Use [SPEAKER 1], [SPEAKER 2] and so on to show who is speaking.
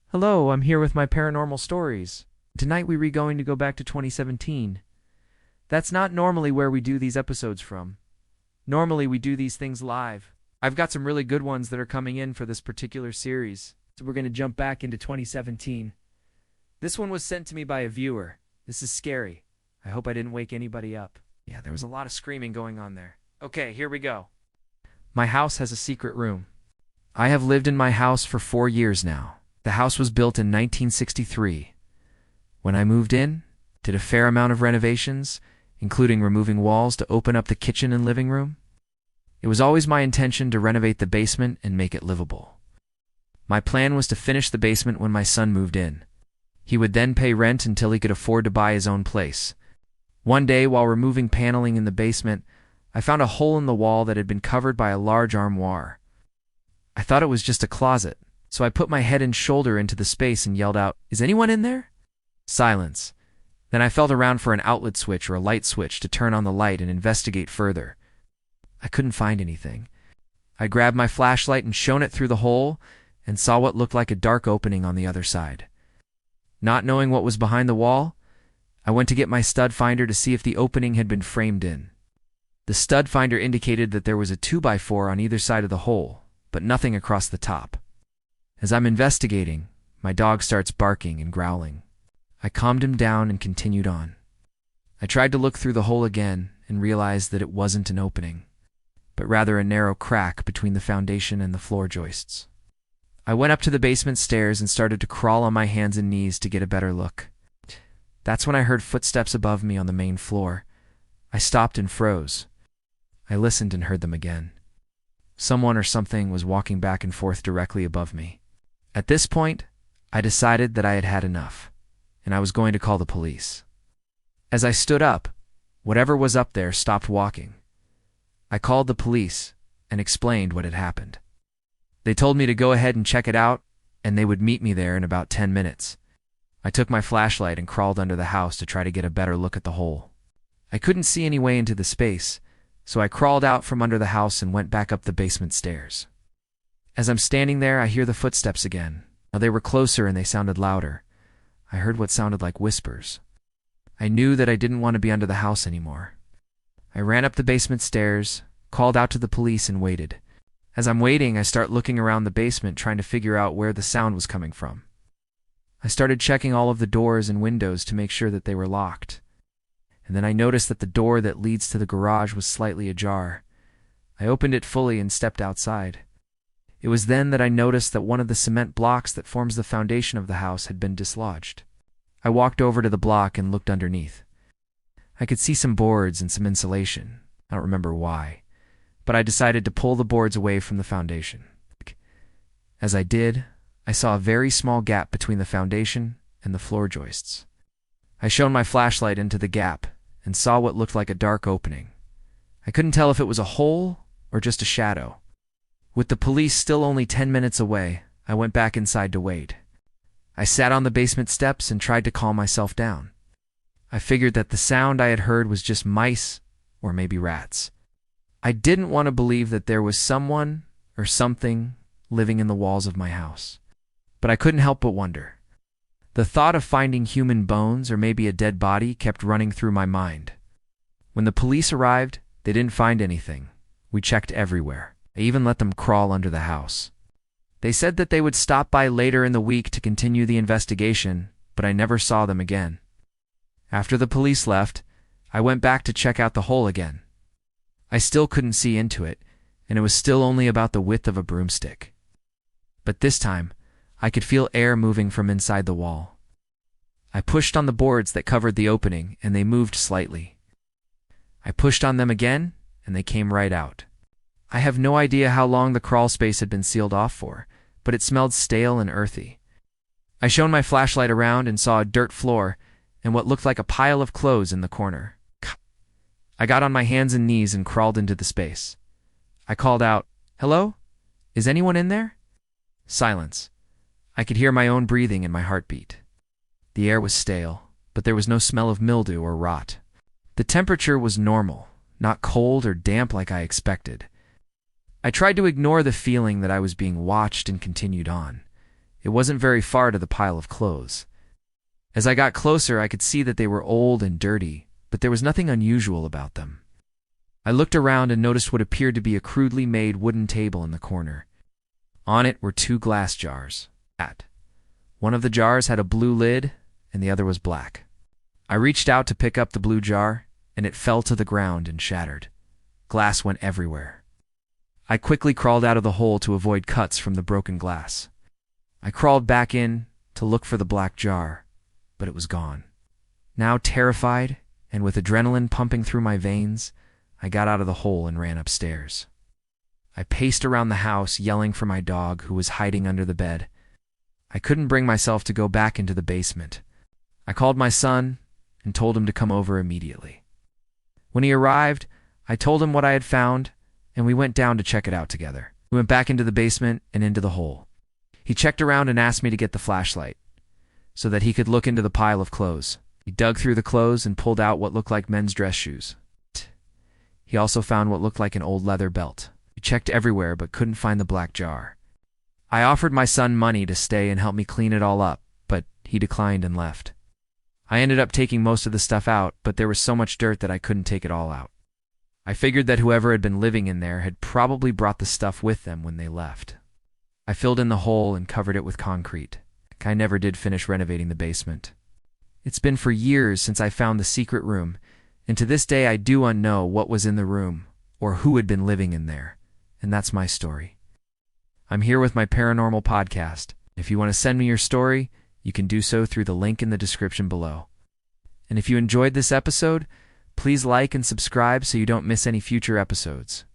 [SPEAKER 1] Hello, I'm here with my paranormal stories. Tonight we are going to go back to 2017. That's not normally where we do these episodes from. Normally we do these things live. I've got some really good ones that are coming in for this particular series, so we're going to jump back into 2017. This one was sent to me by a viewer. This is scary. I hope I didn't wake anybody up. Yeah, there was a lot of screaming going on there. Okay, here we go. My house has a secret room. I have lived in my house for 4 years now. The house was built in 1963. When I moved in, did a fair amount of renovations, including removing walls to open up the kitchen and living room. It was always my intention to renovate the basement and make it livable. My plan was to finish the basement when my son moved in. He would then pay rent until he could afford to buy his own place. One day, while removing paneling in the basement, I found a hole in the wall that had been covered by a large armoire. I thought it was just a closet, so I put my head and shoulder into the space and yelled out, "Is anyone in there?" Silence. Then I felt around for an outlet switch or a light switch to turn on the light and investigate further. I couldn't find anything. I grabbed my flashlight and shone it through the hole and saw what looked like a dark opening on the other side. Not knowing what was behind the wall, I went to get my stud finder to see if the opening had been framed in. The stud finder indicated that there was a 2x4 on either side of the hole, but nothing across the top. As I'm investigating, my dog starts barking and growling. I calmed him down and continued on. I tried to look through the hole again and realized that it wasn't an opening, but rather a narrow crack between the foundation and the floor joists. I went up to the basement stairs and started to crawl on my hands and knees to get a better look. That's when I heard footsteps above me on the main floor. I stopped and froze. I listened and heard them again. Someone or something was walking back and forth directly above me. At this point, I decided that I had had enough, and I was going to call the police. As I stood up, whatever was up there stopped walking. I called the police and explained what had happened. They told me to go ahead and check it out, and they would meet me there in about 10 minutes. I took my flashlight and crawled under the house to try to get a better look at the hole. I couldn't see any way into the space, so I crawled out from under the house and went back up the basement stairs. As I'm standing there, I hear the footsteps again. Now they were closer and they sounded louder. I heard what sounded like whispers. I knew that I didn't want to be under the house anymore. I ran up the basement stairs, called out to the police, and waited. As I'm waiting, I start looking around the basement trying to figure out where the sound was coming from. I started checking all of the doors and windows to make sure that they were locked. And then I noticed that the door that leads to the garage was slightly ajar. I opened it fully and stepped outside. It was then that I noticed that one of the cement blocks that forms the foundation of the house had been dislodged. I walked over to the block and looked underneath. I could see some boards and some insulation. I don't remember why, but I decided to pull the boards away from the foundation. As I did, I saw a very small gap between the foundation and the floor joists. I shone my flashlight into the gap and saw what looked like a dark opening. I couldn't tell if it was a hole or just a shadow. With the police still only 10 minutes away, I went back inside to wait. I sat on the basement steps and tried to calm myself down. I figured that the sound I had heard was just mice or maybe rats. I didn't want to believe that there was someone or something living in the walls of my house, but I couldn't help but wonder. The thought of finding human bones or maybe a dead body kept running through my mind. When the police arrived, they didn't find anything. We checked everywhere. I even let them crawl under the house. They said that they would stop by later in the week to continue the investigation, but I never saw them again. After the police left, I went back to check out the hole again. I still couldn't see into it, and it was still only about the width of a broomstick. But this time, I could feel air moving from inside the wall. I pushed on the boards that covered the opening, and they moved slightly. I pushed on them again, and they came right out. I have no idea how long the crawl space had been sealed off for, but it smelled stale and earthy. I shone my flashlight around and saw a dirt floor and what looked like a pile of clothes in the corner. I got on my hands and knees and crawled into the space. I called out, "Hello? Is anyone in there?" Silence. I could hear my own breathing and my heartbeat. The air was stale, but there was no smell of mildew or rot. The temperature was normal, not cold or damp like I expected. I tried to ignore the feeling that I was being watched and continued on. It wasn't very far to the pile of clothes. As I got closer, I could see that they were old and dirty, but there was nothing unusual about them. I looked around and noticed what appeared to be a crudely made wooden table in the corner. On it were two glass jars. One of the jars had a blue lid, and the other was black. I reached out to pick up the blue jar, and it fell to the ground and shattered. Glass went everywhere. I quickly crawled out of the hole to avoid cuts from the broken glass. I crawled back in to look for the black jar, but it was gone. Now terrified, and with adrenaline pumping through my veins, I got out of the hole and ran upstairs. I paced around the house, yelling for my dog, who was hiding under the bed. I couldn't bring myself to go back into the basement. I called my son and told him to come over immediately. When he arrived, I told him what I had found, and we went down to check it out together. We went back into the basement and into the hole. He checked around and asked me to get the flashlight so that he could look into the pile of clothes. He dug through the clothes and pulled out what looked like men's dress shoes. He also found what looked like an old leather belt. He checked everywhere but couldn't find the black jar. I offered my son money to stay and help me clean it all up, but he declined and left. I ended up taking most of the stuff out, but there was so much dirt that I couldn't take it all out. I figured that whoever had been living in there had probably brought the stuff with them when they left. I filled in the hole and covered it with concrete. I never did finish renovating the basement. It's been for years since I found the secret room, and to this day I do unknow what was in the room or who had been living in there, and that's my story. I'm here with my paranormal podcast. If you want to send me your story, you can do so through the link in the description below. And if you enjoyed this episode, please like and subscribe so you don't miss any future episodes.